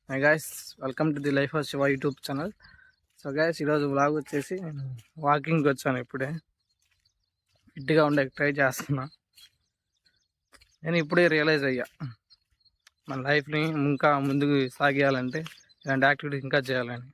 Hi guys, welcome to the life of Shiva YouTube channel. So guys, ఈరోజు vlog వచ్చేసి నేను వాకింగ్కి వచ్చాను. ఇప్పుడే ఫిట్గా ఉండే ట్రై చేస్తున్నా. నేను ఇప్పుడే రియలైజ్ అయ్యా, మన లైఫ్ని ఇంకా ముందుకు సాగేయాలంటే ఇలాంటి యాక్టివిటీస్ ఇంకా చేయాలని.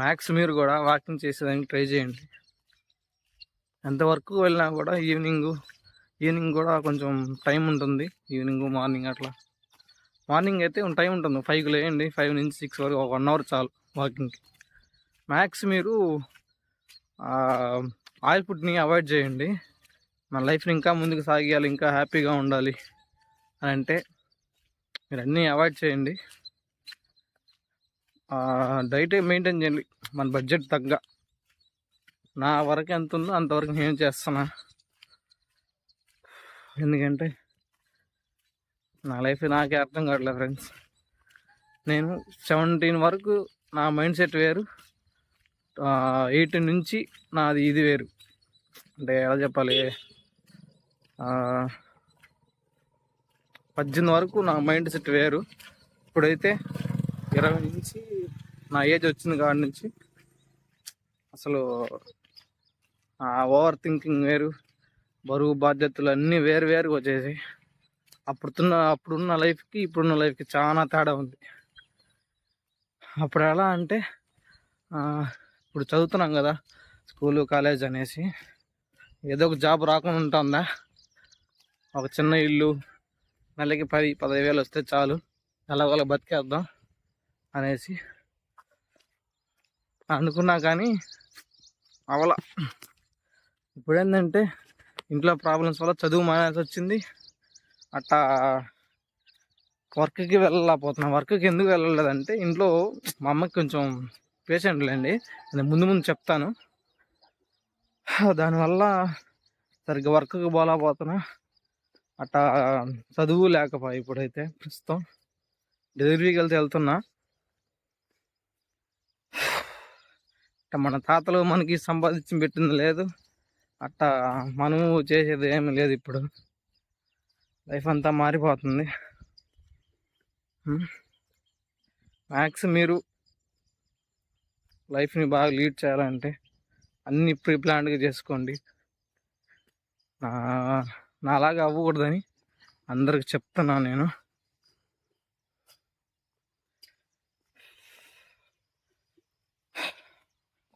మ్యాక్స్ మీరు కూడా వాకింగ్ చేసేదానికి ట్రై చేయండి. ఎంతవరకు వెళ్ళినా కూడా ఈవినింగ్ కూడా కొంచెం టైం ఉంటుంది. ఈవినింగ్ మార్నింగ్ అట్లా. మార్నింగ్ అయితే టైం ఉంటుంది, 5కి లేయండి. 5 నుంచి 6 వరకు 1 అవర్ చాలు వాకింగ్కి. మ్యాక్స్ మీరు ఆయిల్ ఫుడ్ని అవాయిడ్ చేయండి. మన లైఫ్ని ఇంకా ముందుకు సాగియాలి, ఇంకా హ్యాపీగా ఉండాలి అని అంటే మీరు అన్నీ అవాయిడ్ చేయండి. డైట్ మెయింటైన్ చేయండి మన బడ్జెట్ తగ్గ. నా వరకు ఎంత ఉందో అంతవరకు నేను చేస్తున్నా. ఎందుకంటే నా లైఫ్ నాకే అర్థం కావట్లేదు ఫ్రెండ్స్. నేను 17 వరకు నా మైండ్ సెట్ వేరు, 18 నుంచి నాది ఇది వేరు. అంటే ఎలా చెప్పాలి, 18 వరకు నా మైండ్ సెట్ వేరు. ఇప్పుడైతే 20 నుంచి నా ఏజ్ వచ్చింది కాడి నుంచి అసలు ఓవర్ థింకింగ్ వేరు, బరువు బాధ్యతలు అన్నీ వేరుగా వచ్చేసి అప్పుడున్న లైఫ్కి ఇప్పుడున్న లైఫ్కి చాలా తేడా ఉంది. అప్పుడు ఎలా అంటే ఇప్పుడు చదువుతున్నాం కదా, స్కూలు కాలేజ్ అనేసి ఏదో ఒక జాబ్ రాకుండా ఉంటుందా, ఒక చిన్న ఇల్లు, నెలకి 10-15 వేలు వస్తే చాలు, ఎలాగోలా బతికేద్దాం అనేసి అనుకున్నా. కానీ అవలా. ఇప్పుడు ఏంటంటే ఇంట్లో ప్రాబ్లమ్స్ వల్ల చదువు మానేసి వచ్చింది. అట్టా వర్క్కి వెళ్ళలేకపోతున్నా. వర్క్కి ఎందుకు వెళ్ళలేదంటే ఇంట్లో మా అమ్మకి కొంచెం పేషెంట్లేండి, నేను ముందు చెప్తాను. దానివల్ల సరిగ్గా వర్క్కి పోలేకపోతున్నా. అట్టా చదువు లేకపోయా. ఇప్పుడైతే ప్రస్తుతం డెలివరీకి వెళ్తున్నా. మన తాతలు మనకి సంపాదించి పెట్టింది లేదు, అట్టా మనము చేసేది ఏమి లేదు. ఇప్పుడు లైఫ్ అంతా మారిపోతుంది. మ్యాక్స్ మీరు లైఫ్ని బాగా లీడ్ చేయాలంటే అన్నీ ప్రీ ప్లాన్డ్గా చేసుకోండి. నాలాగా అవ్వకూడదని అందరికి చెప్తున్నాను నేను.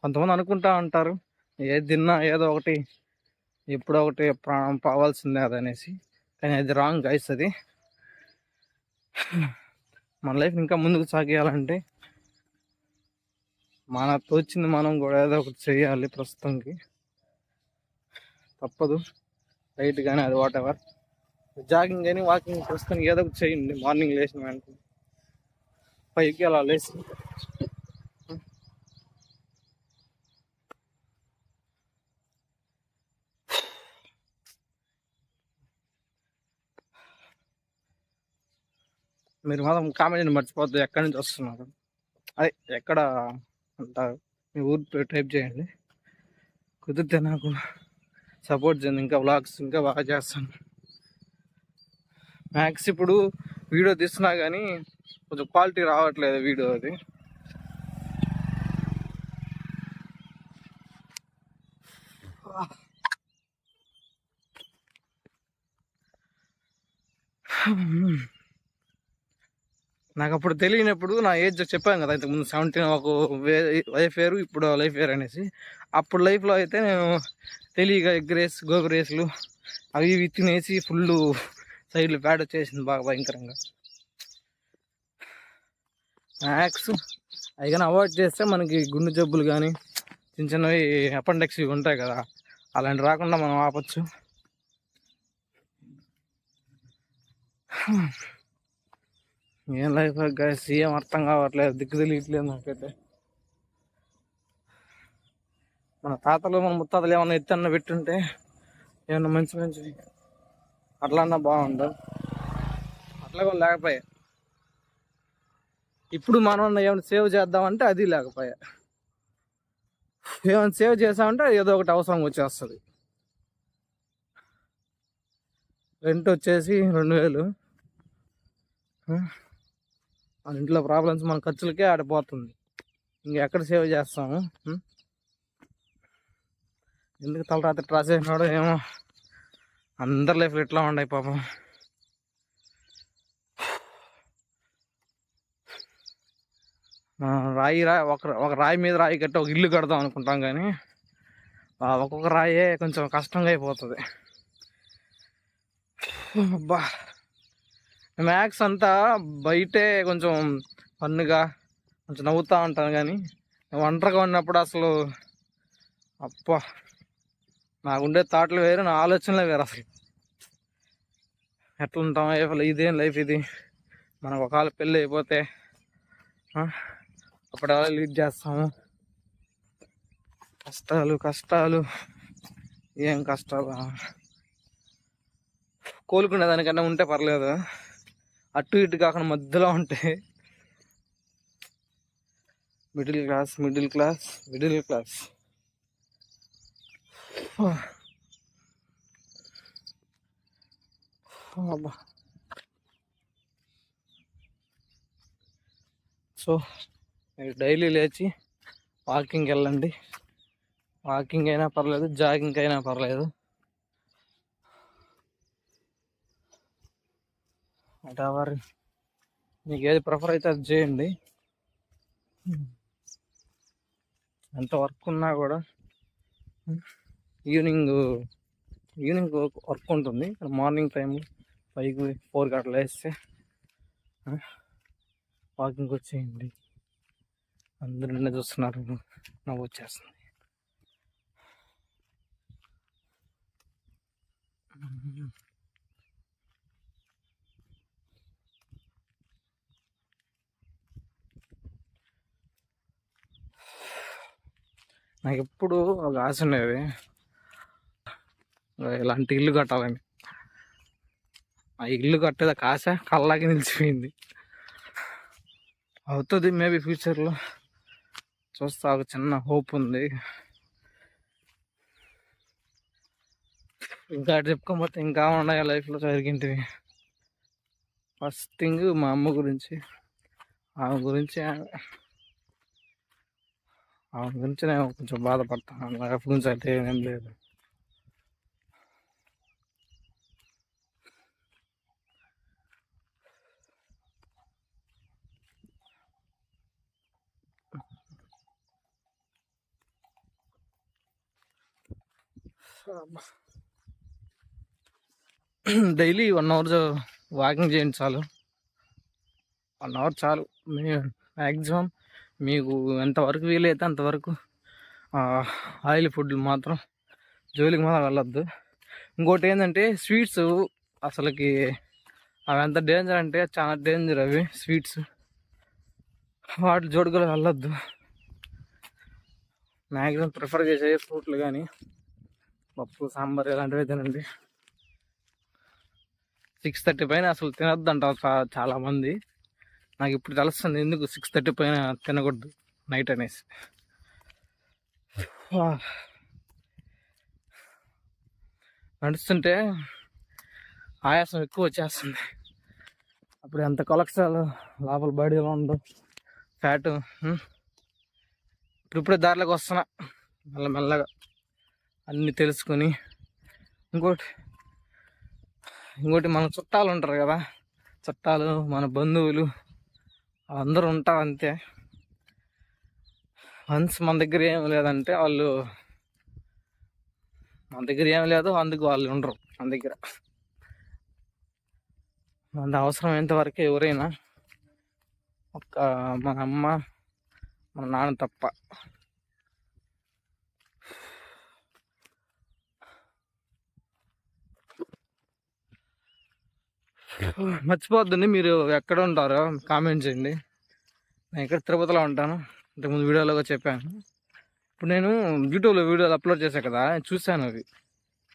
కొంతమంది అనుకుంటా ఉంటారు ఏది తిన్నా ఏదో ఒకటి ఎప్పుడో ఒకటి ప్రాణం పోవాల్సిందే అదనేసి, కానీ అది రాంగ్ గైస్. అది మన లైఫ్ ఇంకా ముందుకు సాగేయాలంటే మన తోచింది మనం కూడా ఏదో ఒకటి చేయాలి. ప్రస్తుతానికి తప్పదు. లైట్ కానీ అది వాటెవర్, జాగింగ్ కానీ వాకింగ్, ప్రస్తుతానికి ఏదో ఒకటి చేయండి. మార్నింగ్ లేచిన వెంటనే 5కి అలా లేచి మీరు మాత్రం కామెంట్ మర్చిపోద్దు ఎక్కడి నుంచి వస్తున్నారు, అదే ఎక్కడ అంటారు, మీ ఊరు టైప్ చేయండి. కుదిరితే నాకు సపోర్ట్ చేయండి, ఇంకా వ్లాగ్స్ ఇంకా బాగా చేస్తాను. మ్యాక్స్ ఇప్పుడు వీడియో తీస్తున్నా కానీ కొంచెం క్వాలిటీ రావట్లేదు వీడియో. అది నాకు అప్పుడు తెలియనప్పుడు, నా ఏజ్ చెప్పాను కదా ఇంతకుముందు 17, ఒక లైఫ్ వేరు, ఇప్పుడు లైఫ్ వేరు అనేసి. అప్పుడు లైఫ్లో అయితే నేను తెలియక ఎగ్ రేస్, గోగు రేసులు అవి ఇవి తినేసి ఫుల్ సైడ్లు ప్యాడ్ వచ్చేసింది బాగా భయంకరంగా. మ్యాక్స్ అవి కానీ అవాయిడ్ చేస్తే మనకి గుండె జబ్బులు కానీ చిన్నవి అపెండిక్స్ ఇవి ఉంటాయి కదా, అలాంటి రాకుండా మనం ఆపచ్చు. ఏం లైఫ్ గైస్, ఏం అర్థం కావట్లేదు, దిక్కు తెలియట్లేదు నాకైతే. మన తాతలు మన ముత్తాతలు ఏమన్నా ఎత్తన్న పెట్టుంటే ఏమన్నా మంచి అట్లన్నా బాగుండు. అట్లా కూడా లేకపోయా. ఇప్పుడు మనం ఏమైనా సేవ్ చేద్దామంటే అది లేకపోయా. ఏమైనా సేవ్ చేసామంటే ఏదో ఒకటి అవసరం వచ్చేస్తుంది. రెంట్ వచ్చేసి 2000, మన ఇంట్లో ప్రాబ్లమ్స్ మన ఖర్చులకే ఆడిపోతుంది. ఇంకెక్కడ సేవ్ చేస్తాము? ఎందుకు తలరాత్రి రాసేసినాడో ఏమో. అందరి లైఫ్లో ఎట్లా ఉన్నాయి పాపం. రాయి ఒక రాయి మీద రాయి కట్టి ఒక ఇల్లు కడదాం అనుకుంటాం, కానీ ఒక్కొక్క రాయే కొంచెం కష్టంగా అయిపోతుంది. అబ్బా, మ్యాథ్స్ అంతా బయటే కొంచెం ఫన్గా కొంచెం నవ్వుతూ ఉంటాను, కానీ ఒంటరిగా ఉన్నప్పుడు అసలు అబ్బా నాకుండే థాట్లు వేరు, నా ఆలోచనలే వేరు. అసలు ఎట్లుంటాం, ఇదేం లైఫ్ ఇది, మనకు ఒకవేళ పెళ్ళి అయిపోతే అప్పుడు ఎలా లీడ్ చేస్తాము? కష్టాలు కష్టాలు, ఏం కష్టాలు. కోలుకునే దానికన్నా ఉంటే పర్లేదు, అటు ఇటు కాకుండా మధ్యలో ఉంటే middle class middle class middle class. So మీరు డైలీ లేచి వాకింగ్కి వెళ్ళండి. వాకింగ్ అయినా పర్లేదు, జాగింగ్ అయినా పర్లేదు, వాటెవర్ మీకు ఏది ప్రిఫర్ అయితే అది చేయండి. ఎంత వర్క్ ఉన్నా కూడా ఈవినింగ్ వర్క్ ఉంటుంది. మార్నింగ్ టైం 5, 4 అట్లా వేస్తే వాకింగ్ వచ్చేయండి. అందరూ నిన్న చూస్తున్నారు, నవ్వు వచ్చేస్తుంది. నాకు ఎప్పుడు ఒక ఆశ ఉండేది, ఇలాంటి ఇల్లు కట్టాలని. ఆ ఇల్లు కట్టేది ఆశ కళ్ళకి నిలిచిపోయింది. అవుతుంది మేబీ ఫ్యూచర్లో, చూస్తా. ఒక చిన్న హోప్ ఉంది. ఇంకా చెప్పుకోకపోతే ఇంకా ఉన్నాయి లైఫ్లో జరిగింటివి. ఫస్ట్ థింగ్ మా అమ్మ గురించి. ఆమె గురించి నేను కొంచెం బాధపడతాను. లైఫ్ గురించి అయితే ఏం లేదు. డైలీ 1 అవర్ వాకింగ్ చేయండి చాలు. 1 అవర్ చాలు. మ్యాక్సిమం మీకు ఎంతవరకు వీలైతే అంతవరకు ఆయిల్ ఫుడ్ మాత్రం జోలికి మాత్రం వెళ్ళొద్దు. ఇంకోటి ఏంటంటే స్వీట్స్, అసలుకి అవి ఎంత డేంజర్ అంటే చాలా డేంజర్. అవి స్వీట్స్ వాటి జోడుగా వెళ్ళొద్దు. మ్యాక్సిమం ప్రిఫర్ చేసే ఫ్రూట్లు కానీ పప్పు, సాంబార్ ఇలాంటివి తినండి. 6:30 పైన అసలు తినొద్దు అంటారు చాలామంది. నాకు ఇప్పుడు తెలుస్తుంది ఎందుకు 6:30 పైన తినకూడదు నైట్ అనేసి. నడుస్తుంటే ఆయాసం ఎక్కువ వచ్చేస్తుంది. అప్పుడు ఎంత కొలెస్ట్రాల్ లోపల బాడీలో ఉండదు, ఫ్యాట్. ఇప్పుడే దారిలోకి వస్తున్నా మెల్లమెల్లగా అన్నీ తెలుసుకొని. ఇంకోటి మన చుట్టాలు ఉంటారు కదా, చుట్టాలు మన బంధువులు అందరూ ఉంటారు అంతే. వన్స్ మన దగ్గర ఏం లేదంటే వాళ్ళు, మన దగ్గర ఏం లేదు అందుకు వాళ్ళు ఉండరు మన దగ్గర. మన అవసరమైనంత వరకే ఎవరైనా, మన అమ్మ మన నాన్న తప్ప. మర్చిపోద్దండి, మీరు ఎక్కడ ఉంటారో కామెంట్ చేయండి. నేను ఇక్కడ తిరుపతిలో ఉంటాను, ఇంతకుముందు వీడియోలో చెప్పాను. ఇప్పుడు నేను యూట్యూబ్లో వీడియోలు అప్లోడ్ చేశాను కదా, చూశాను.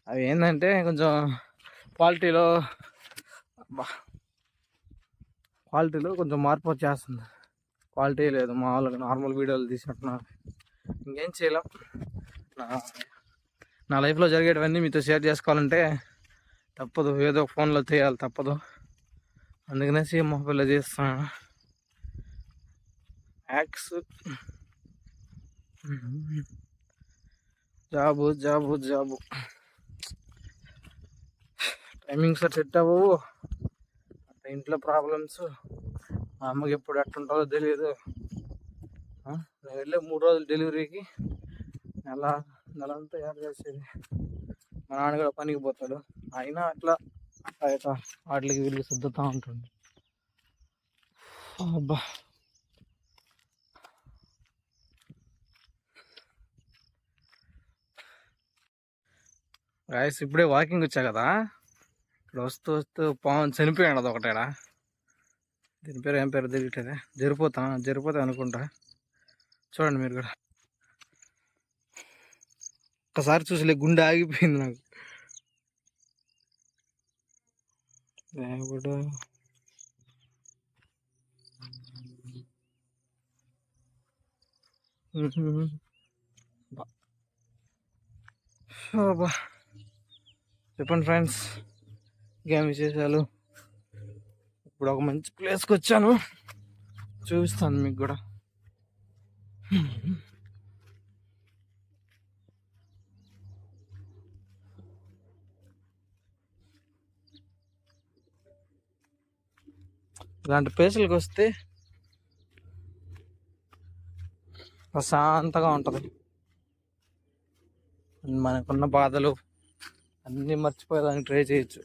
అవి ఏంటంటే కొంచెం క్వాలిటీలో కొంచెం మార్పు వచ్చేస్తుంది. క్వాలిటీ లేదు, మామూలుగా నార్మల్ వీడియోలు తీసినట్టున్నారు. ఇంకేం చేయలేం. నా లైఫ్లో జరిగేటివన్నీ మీతో షేర్ చేసుకోవాలంటే తప్పదు, ఏదో ఫోన్లో చేయాలి తప్పదు. అందుకనేసి మొబైల్లో చేస్తున్నాను. యాక్స్ job job job timings set అవ్వవు, ఇంట్లో ప్రాబ్లమ్స్, మా అమ్మకి ఎప్పుడు ఎట్టుంటుందో తెలియదు. నేను వెళ్ళే 3 రోజులు డెలివరీకి నెల అంతా యాడ్ చేసేది. మా నాన్న కూడా పనికి పోతాడు, అయినా అట్లా వాటికి వీళ్ళకి సర్దుతూ ఉంటుంది. అబ్బా గాయస్, ఇప్పుడే వాకింగ్ వచ్చా కదా, ఇక్కడ వస్తూ వస్తూ పాము చనిపోయాడు అది ఒకటేడా. దీని పేరు ఏం పేరు తెలియట్లేదే, జరిపోతా అనుకుంటా. చూడండి మీరు కూడా ఒక్కసారి చూసలే గుండె ఆగిపోయింది నాకు. దేవుడు చెప్పండి ఫ్రెండ్స్, ఇంకేం విశేషాలు. ఇప్పుడు ఒక మంచి ప్లేస్కి వచ్చాను, చూపిస్తాను మీకు కూడా. ఇలాంటి ప్లేసులకు వస్తే ప్రశాంతంగా ఉంటుంది. మనకున్న బాధలు అన్నీ మర్చిపోయేదానికి ట్రై చేయొచ్చు.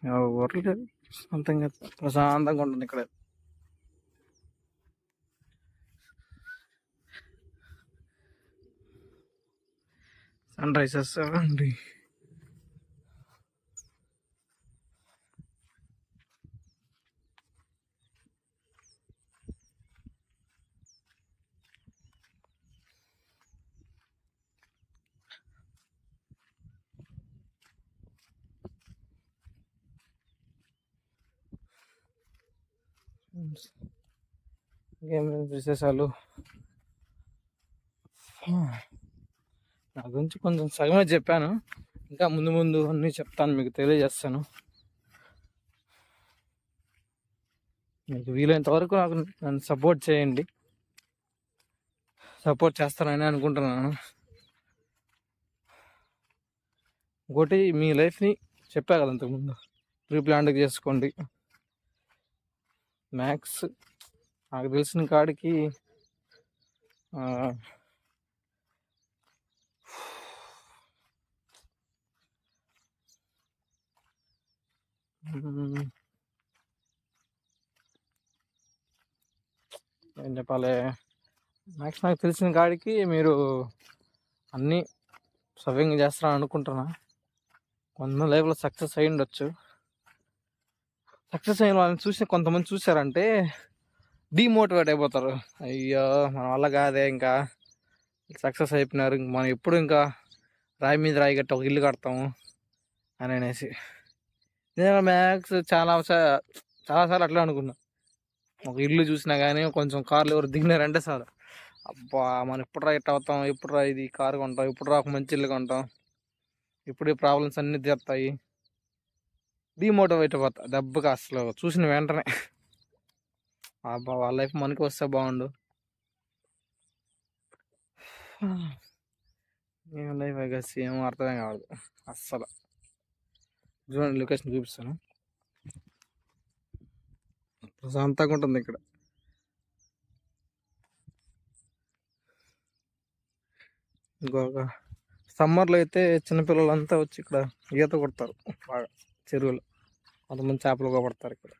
ఎవరు సొంతంగా ప్రశాంతంగా ఉంటుంది ఇక్కడ. సన్ రైజెస్ అండి. ఇంకేం విశేషాలు. నా గురించి కొంచెం సగమే చెప్పాను, ఇంకా ముందు ముందు అన్నీ చెప్తాను, మీకు తెలియజేస్తాను. మీకు వీలైనంత వరకు నాకు నన్ను సపోర్ట్ చేయండి, సపోర్ట్ చేస్తానని అనుకుంటున్నాను. ఇంకోటి, మీ లైఫ్ని చెప్పా కదా అంతకుముందు, ప్లాన్గా చేసుకోండి. మ్యాక్స్ నాకు తెలిసిన కాడికి ఏం చెప్పాలి, మ్యాక్స్ నాకు తెలిసిన కాడికి మీరు అన్నీ సవ్యంగా చేస్తారని అనుకుంటున్నా. కొంతమంది లైఫ్లో సక్సెస్ అయ్యి ఉండొచ్చు. సక్సెస్ అయిన వాళ్ళని చూసి కొంతమంది చూసారంటే డీమోటివేట్ అయిపోతారు. అయ్యో మన వల్ల కాదే, ఇంకా సక్సెస్ అయిపోయినారు, మనం ఎప్పుడు ఇంకా రాయి మీద రాయి కట్టి ఒక ఇల్లు కడతాము అని అనేసి. నేను మ్యాక్స్ చాలాసార్లు అట్లా అనుకున్నా. ఒక ఇల్లు చూసినా కానీ కొంచెం కార్లు ఎవరు దిగినారంటే సార్, అబ్బా మనం ఎప్పుడు రా ఇట్ అవుతాం, ఎప్పుడు రా ఇది కారు కొంటాం, ఎప్పుడు రా ఒక మంచి ఇల్లు కొంటాం, ఇప్పుడు ఈ ప్రాబ్లమ్స్ అన్నీ తీరుతాయి, డీమోటివేట్ అయిపోతా దెబ్బగా. అసలు చూసిన వెంటనే అబ్బా వాళ్ళ లైఫ్ మనకి వస్తే బాగుండు. ఏం లైఫ్ గస్ ఏమో అర్థమే కావద్దు అస్సలు. చూడండి, లొకేషన్ చూపిస్తాను, ప్రశాంతంగా ఉంటుంది ఇక్కడ. ఇంకొక సమ్మర్లో అయితే చిన్నపిల్లలంతా వచ్చి ఇక్కడ ఈత కొడతారు బాగా చెరువులు. కొంతమంది చేపలు కూడా పడతారు ఇక్కడ.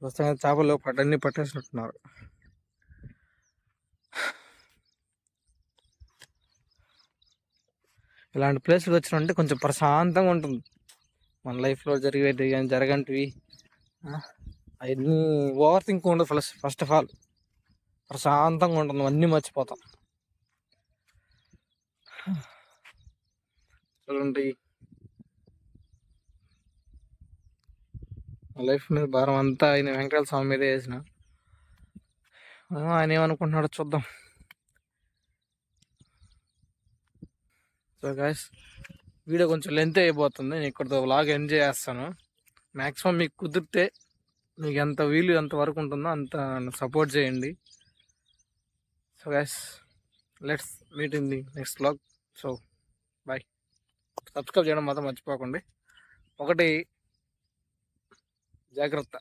ప్రస్తుతంగా చేపలు అన్నీ పట్టేసినట్టున్నారు. ఇలాంటి ప్లేస్లు వచ్చినంటే కొంచెం ప్రశాంతంగా ఉంటుంది. మన లైఫ్లో జరిగేవి కానీ జరగంటివి అవన్నీ ఓవర్ థింక్ ఉండదు. ఫస్ట్ ఆఫ్ ఆల్ ప్రశాంతంగా ఉంటుంది, అన్నీ మర్చిపోతాం. చూడండి, లైఫ్ మీద భారం అంతా ఆయన వెంకటేశ్వర స్వామి మీద వేసిన. ఆయన ఏమనుకుంటున్నాడో చూద్దాం. సో గైస్ వీడియో కొంచెం లెంత్ అయిపోతుంది, నేను ఇక్కడితో వ్లాగ్ ఎంజాయ్ చేస్తాను. మ్యాక్సిమం మీకు కుదిరితే మీకు ఎంత వీలు ఎంత వరకు ఉంటుందో అంత సపోర్ట్ చేయండి. So guys let's meet in the next vlog. So bye. Subscribe చేయడం మాత్రం మర్చిపోకండి. ఒకటి జాగ్రత్త.